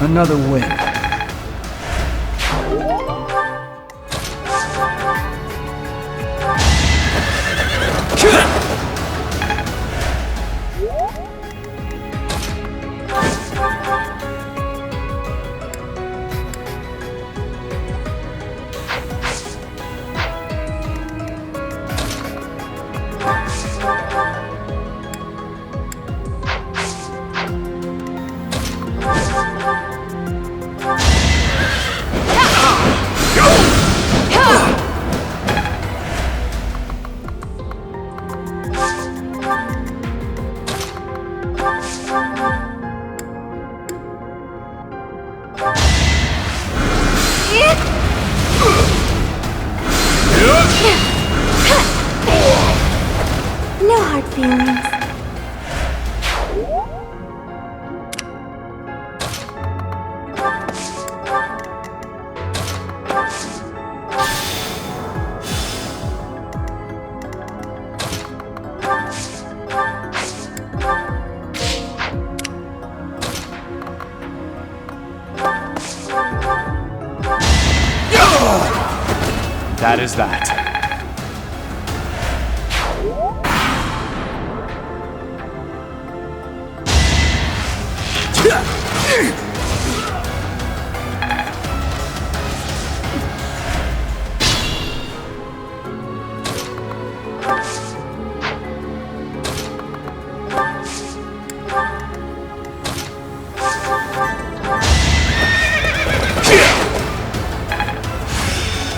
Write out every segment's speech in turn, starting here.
Another win. No hard feelings. That is that.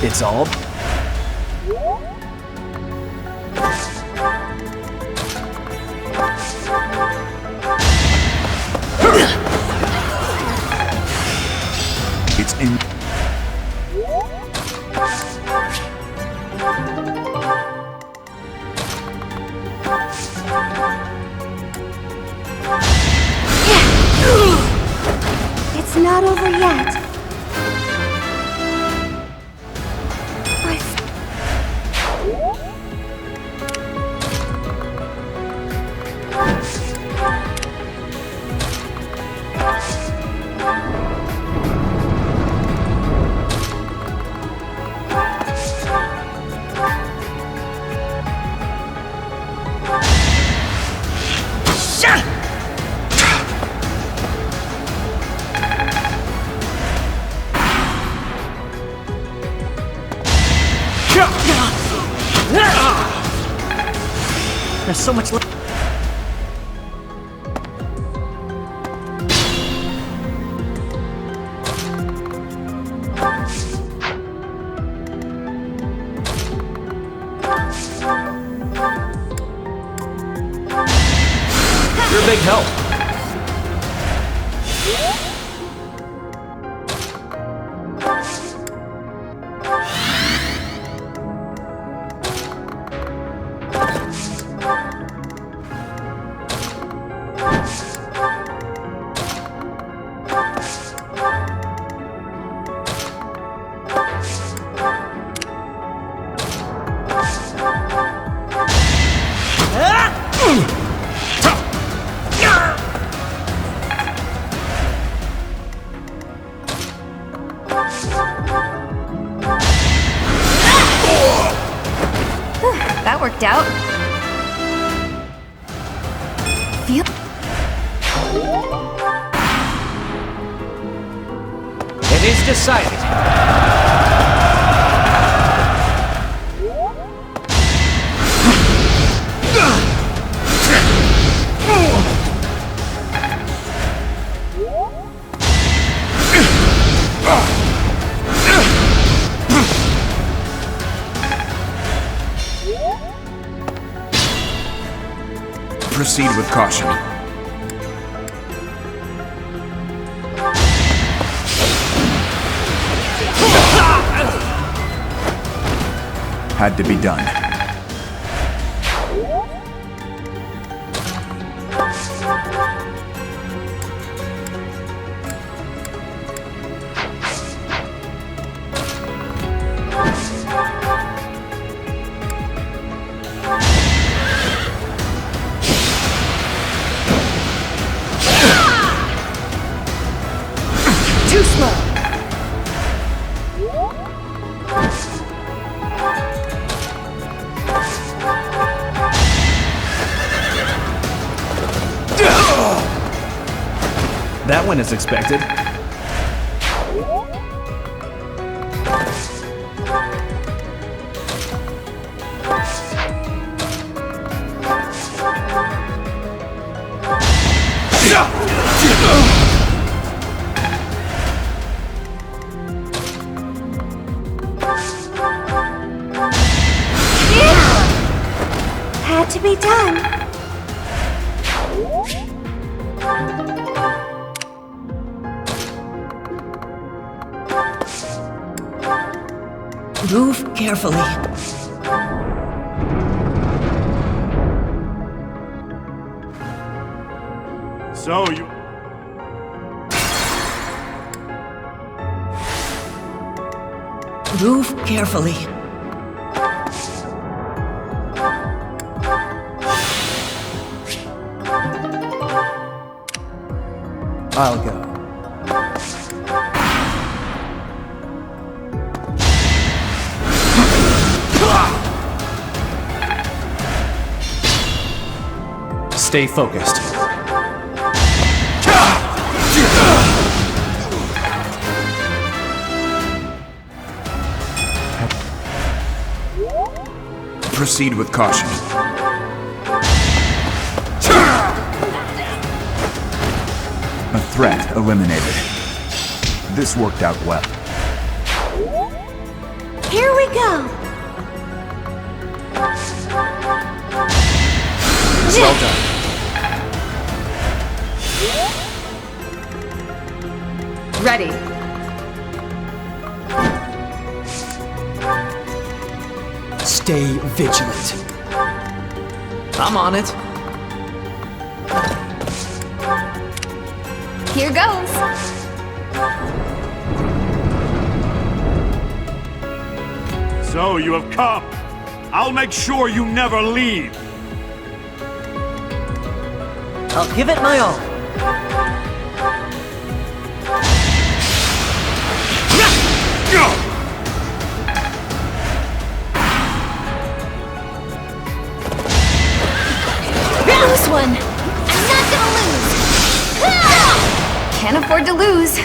It's all. It's in. It's not over yet. There's so much left. You're a big help. That worked out. It is decided. Proceed with caution. Had to be done. That went as expected. Had to be done. Move carefully. So you... Move carefully. I'll go. Stay focused. Proceed with caution. A threat eliminated. This worked out well. Here we go. Well done. Ready. Stay vigilant. I'm on it. Here goes. So you have come. I'll make sure you never leave. I'll give it my all. Close one. I'm not gonna lose. Can't afford to lose.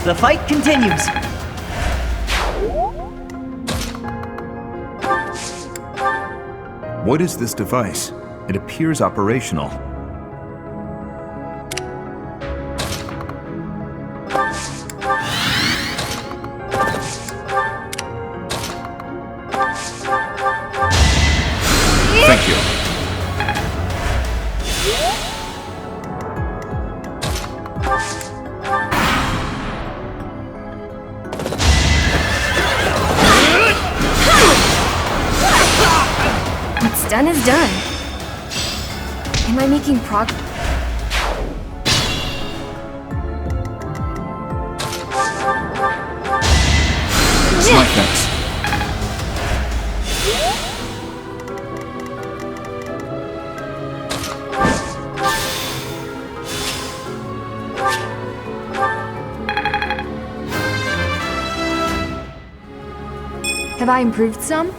The fight continues. What is this device? It appears operational. Thank you. What's done is done. Am I making progress? My thanks. Have I improved some?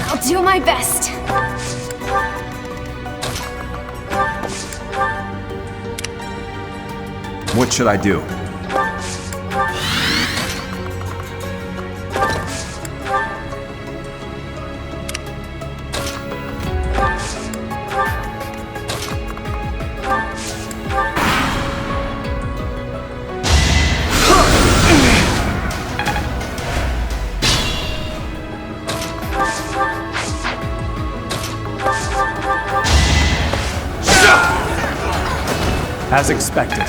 I'll do my best. What should I do? As expected.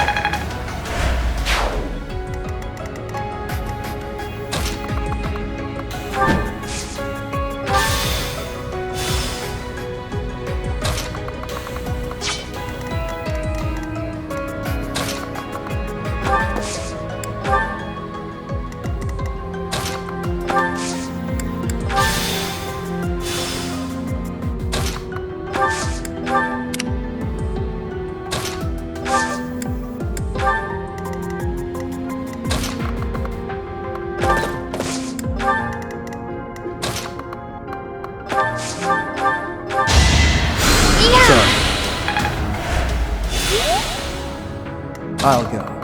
I'll go.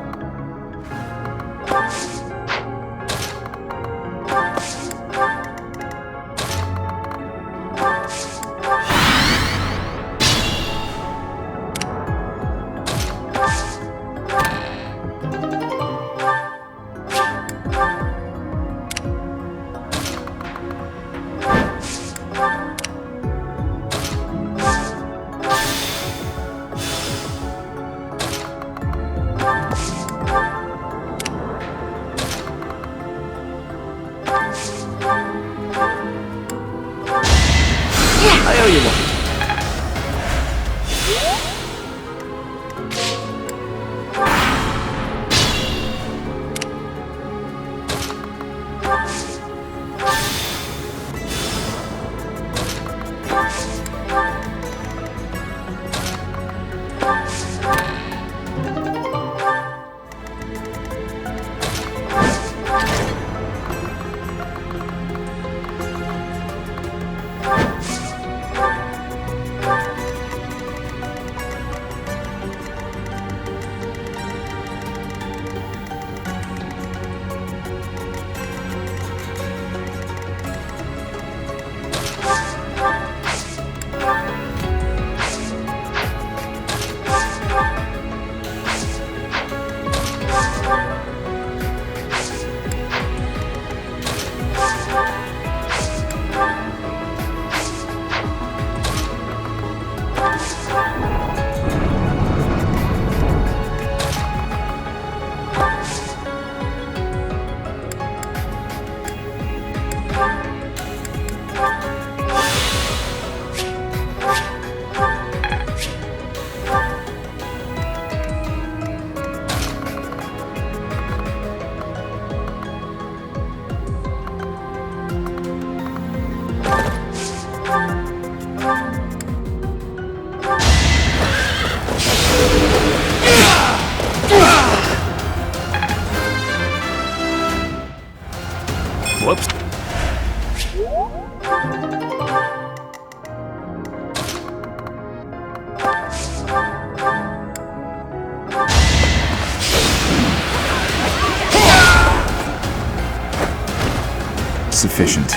I owe you one. Whoops. Sufficient.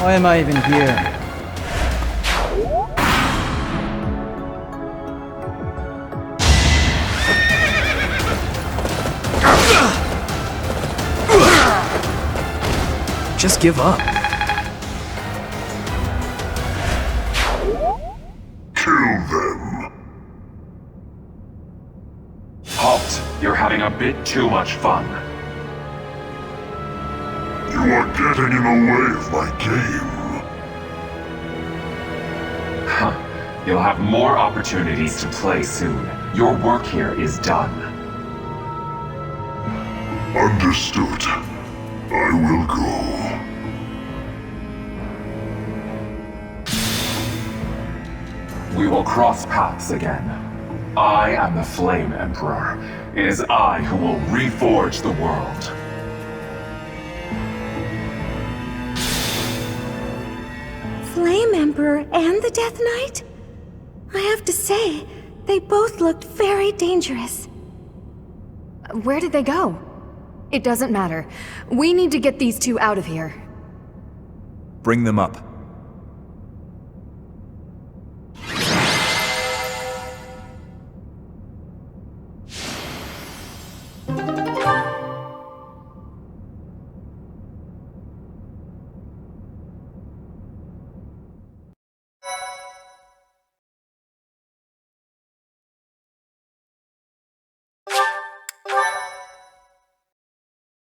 Why am I even here? Just give up. Kill them. Halt! You're having a bit too much fun. You are getting in the way of my game. Huh. You'll have more opportunities to play soon. Your work here is done. Understood. I will go. We will cross paths again. I am the Flame Emperor. It is I who will reforge the world. Flame Emperor and the Death Knight? I have to say, they both looked very dangerous. Where did they go? It doesn't matter. We need to get these two out of here. Bring them up.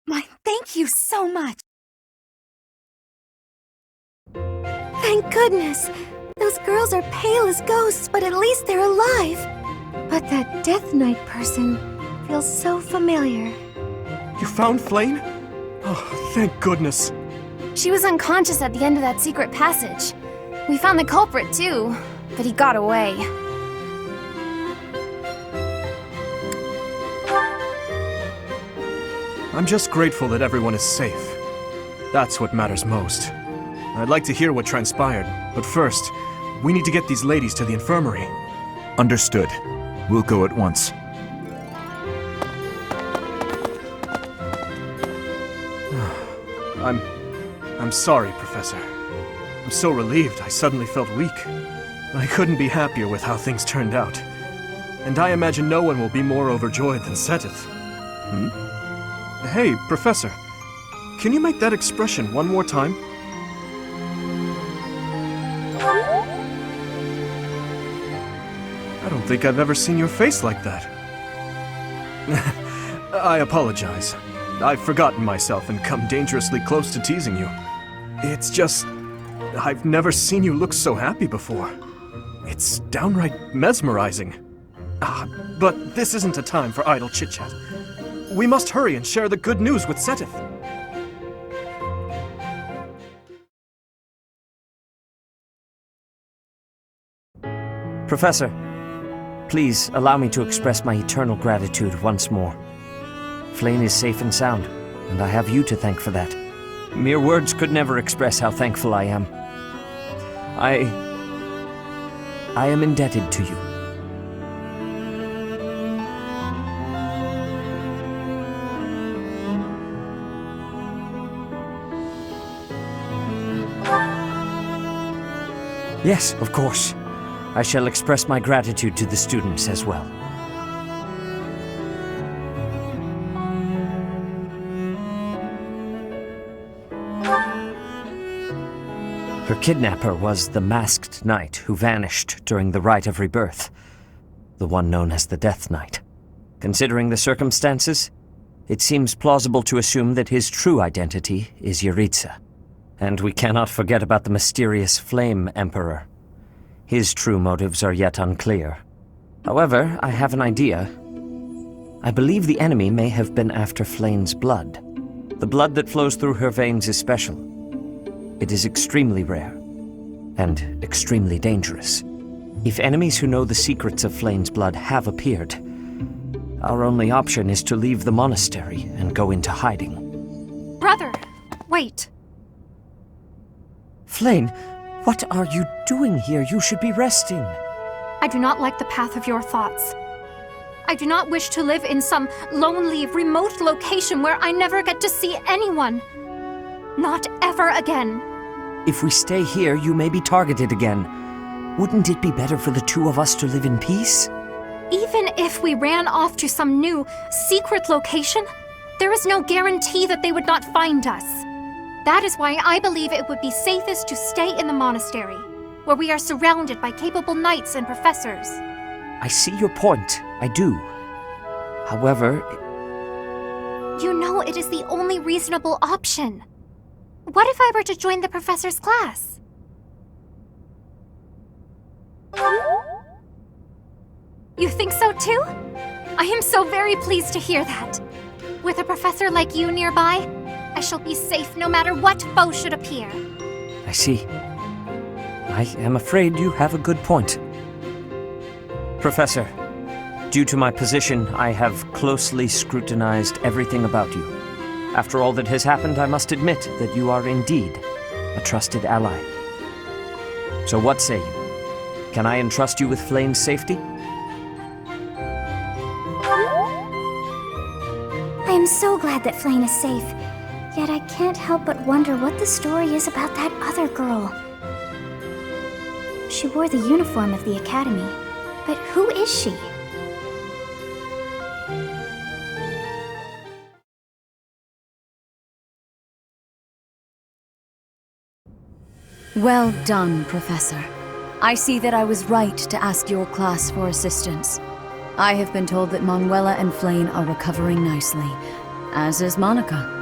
Why, thank you so much. Thank goodness. Those girls are pale as ghosts, but at least they're alive. But that Death Knight person feels so familiar. You found Flame? Oh, thank goodness. She was unconscious at the end of that secret passage. We found the culprit too, but he got away. I'm just grateful that everyone is safe. That's what matters most. I'd like to hear what transpired, but first, we need to get these ladies to the infirmary. Understood. We'll go at once. I'm sorry, Professor. I'm so relieved I suddenly felt weak. I couldn't be happier with how things turned out. And I imagine no one will be more overjoyed than Seteth. Hey, Professor. Can you make that expression one more time? I don't think I've ever seen your face like that. I apologize. I've forgotten myself and come dangerously close to teasing you. It's just... I've never seen you look so happy before. It's downright mesmerizing. But this isn't a time for idle chit-chat. We must hurry and share the good news with Seteth. Professor, please allow me to express my eternal gratitude once more. Flayn is safe and sound, and I have you to thank for that. Mere words could never express how thankful I am. I am indebted to you. Yes, of course. I shall express my gratitude to the students as well. Her kidnapper was the masked knight who vanished during the Rite of Rebirth, the one known as the Death Knight. Considering the circumstances, it seems plausible to assume that his true identity is Yaritza. And we cannot forget about the mysterious Flame Emperor. His true motives are yet unclear. However, I have an idea. I believe the enemy may have been after Flayn's blood. The blood that flows through her veins is special. It is extremely rare, and extremely dangerous. If enemies who know the secrets of Flayn's blood have appeared, our only option is to leave the monastery and go into hiding. Brother, wait. Flayn, what are you doing here? You should be resting. I do not like the path of your thoughts. I do not wish to live in some lonely, remote location where I never get to see anyone. Not ever again. If we stay here, you may be targeted again. Wouldn't it be better for the two of us to live in peace? Even if we ran off to some new, secret location, there is no guarantee that they would not find us. That is why I believe it would be safest to stay in the monastery, where we are surrounded by capable knights and professors. I see your point. I do. However... You know it is the only reasonable option. What if I were to join the professor's class? You think so too? I am so very pleased to hear that. With a professor like you nearby, I shall be safe no matter what foe should appear. I see. I am afraid you have a good point. Professor, due to my position, I have closely scrutinized everything about you. After all that has happened, I must admit that you are indeed a trusted ally. So what say you? Can I entrust you with Flayn's safety? I am so glad that Flayn is safe. Yet I can't help but wonder what the story is about that other girl. She wore the uniform of the academy, but who is she? Well done, Professor. I see that I was right to ask your class for assistance. I have been told that Manuela and Flayn are recovering nicely, as is Monica.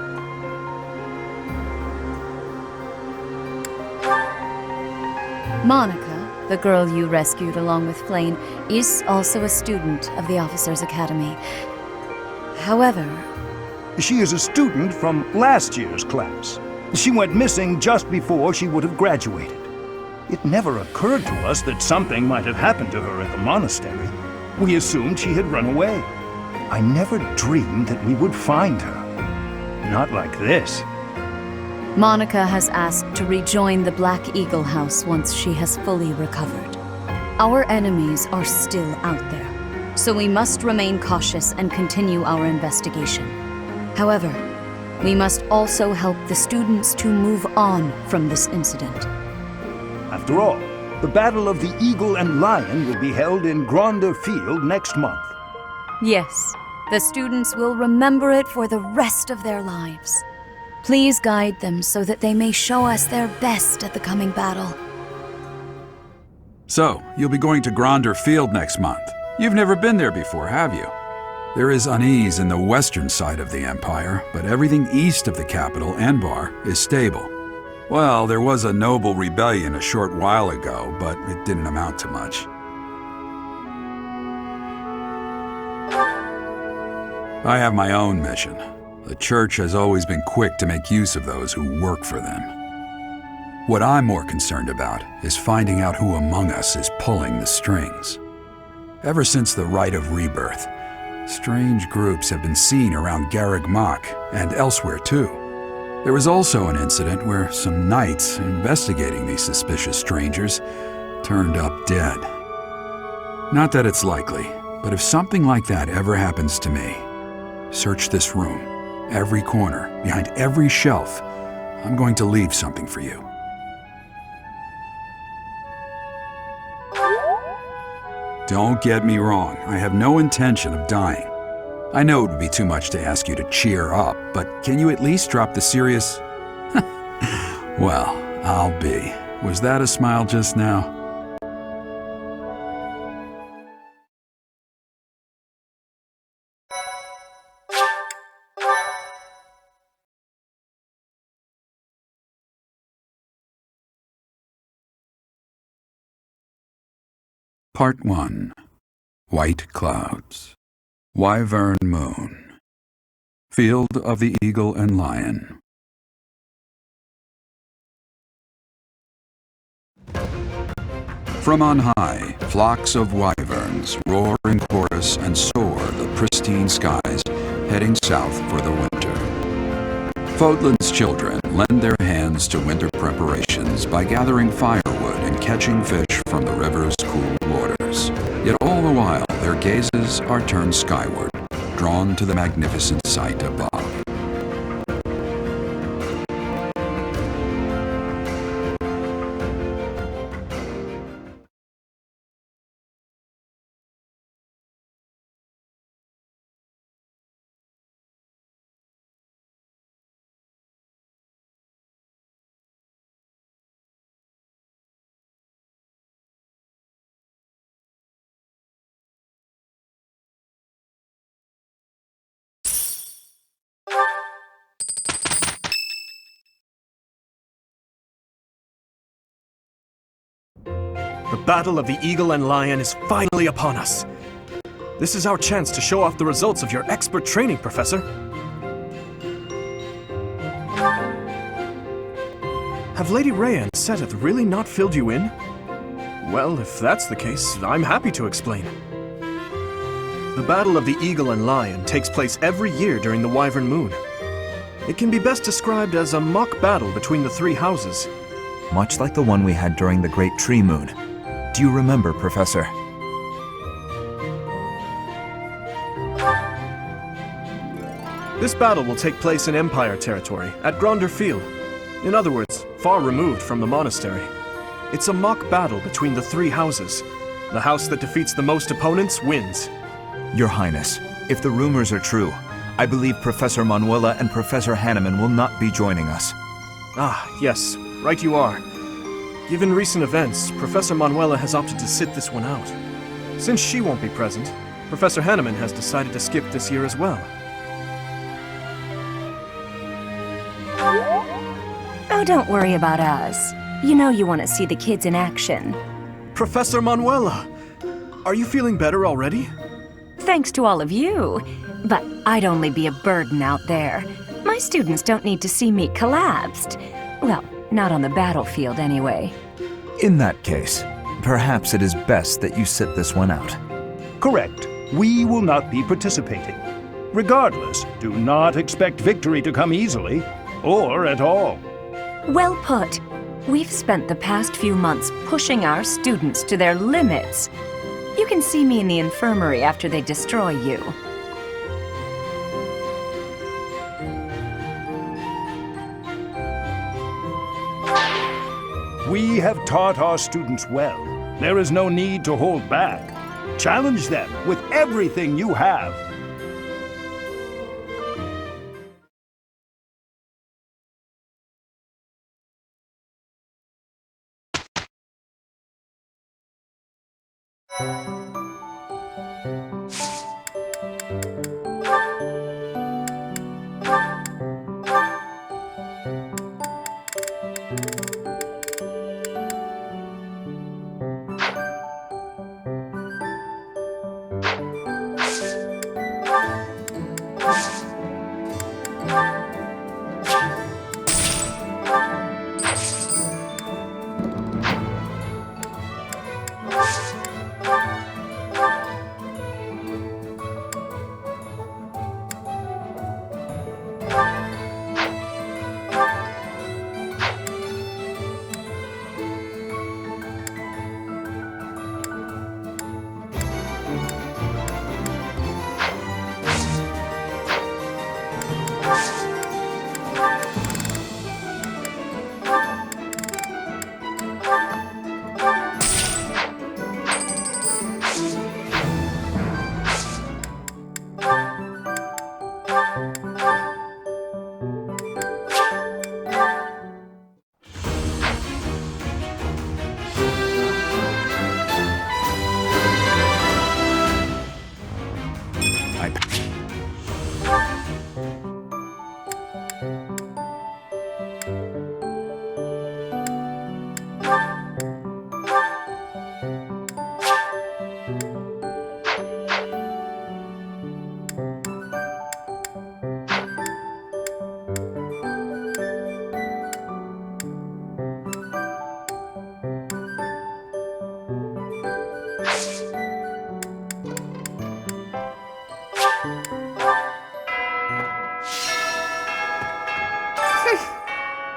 Monica, the girl you rescued along with Flayn, is also a student of the Officers' Academy. However... She is a student from last year's class. She went missing just before she would have graduated. It never occurred to us that something might have happened to her at the monastery. We assumed she had run away. I never dreamed that we would find her. not like this. Monica has asked to rejoin the Black Eagle House once she has fully recovered. Our enemies are still out there, so we must remain cautious and continue our investigation. However, we must also help the students to move on from this incident. After all, the Battle of the Eagle and Lion will be held in Gronder Field next month. Yes, the students will remember it for the rest of their lives. Please guide them so that they may show us their best at the coming battle. So, you'll be going to Gronder Field next month. You've never been there before, have you? There is unease in the western side of the Empire, but everything east of the capital, Enbar, is stable. Well, there was a noble rebellion a short while ago, but it didn't amount to much. I have my own mission. The Church has always been quick to make use of those who work for them. What I'm more concerned about is finding out who among us is pulling the strings. Ever since the Rite of Rebirth, strange groups have been seen around Garreg Mach and elsewhere too. There was also an incident where some knights investigating these suspicious strangers turned up dead. Not that it's likely, but if something like that ever happens to me, search this room. Every corner, behind every shelf, I'm going to leave something for you. Don't get me wrong, I have no intention of dying. I know it would be too much to ask you to cheer up, but can you at least drop the serious... Well, I'll be. Was that a smile just now? Part 1. White Clouds. Wyvern Moon. Field of the Eagle and Lion. From on high, flocks of wyverns roar in chorus and soar the pristine skies, heading south for the winter. Fodlan's children lend their hands to winter preparations by gathering firewood and catching fish from the river's cool waters. Yet all the while, their gazes are turned skyward, drawn to the magnificent sight above. The Battle of the Eagle and Lion is finally upon us. This is our chance to show off the results of your expert training, Professor. Have Lady Rhea and Seteth really not filled you in? Well, if that's the case, I'm happy to explain. The Battle of the Eagle and Lion takes place every year during the Wyvern Moon. It can be best described as a mock battle between the three houses. Much like the one we had during the Great Tree Moon. Do you remember, Professor? This battle will take place in Empire territory, at Gronder Field. In other words, far removed from the monastery. It's a mock battle between the three houses. The house that defeats the most opponents wins. Your Highness, if the rumors are true, I believe Professor Manuela and Professor Hanneman will not be joining us. Ah, yes, right you are. Given recent events, Professor Manuela has opted to sit this one out. Since she won't be present, Professor Hanneman has decided to skip this year as well. Oh, don't worry about us. You know you want to see the kids in action. Professor Manuela! Are you feeling better already? Thanks to all of you. But I'd only be a burden out there. My students don't need to see me collapsed. Well, not on the battlefield, anyway. In that case, perhaps it is best that you sit this one out. Correct. We will not be participating. Regardless, do not expect victory to come easily, or at all. Well put. We've spent the past few months pushing our students to their limits. You can see me in the infirmary after they destroy you. We have taught our students well. There is no need to hold back. Challenge them with everything you have.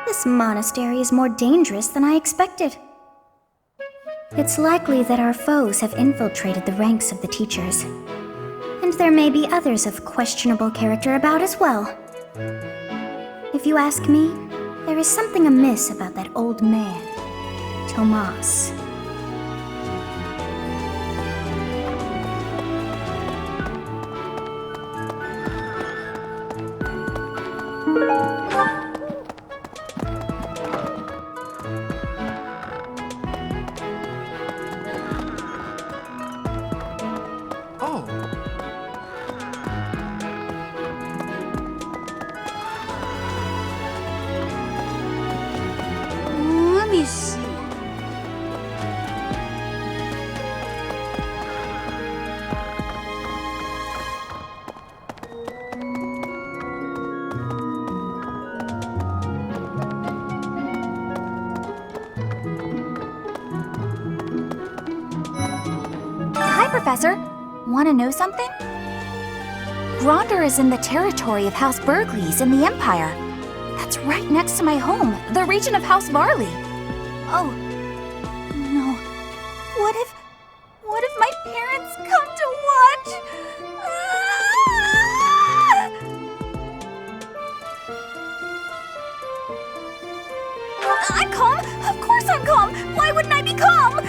This monastery is more dangerous than I expected. It's likely that our foes have infiltrated the ranks of the teachers. And there may be others of questionable character about as well. If you ask me, there is something amiss about that old man, Tomas. Let me see. Hi, Professor. Want to know something? Gronder is in the territory of House Burgleys in the Empire. That's right next to my home, the region of House Varley. Oh, no. What if my parents come to watch? I'm calm. Of course I'm calm. Why wouldn't I be calm?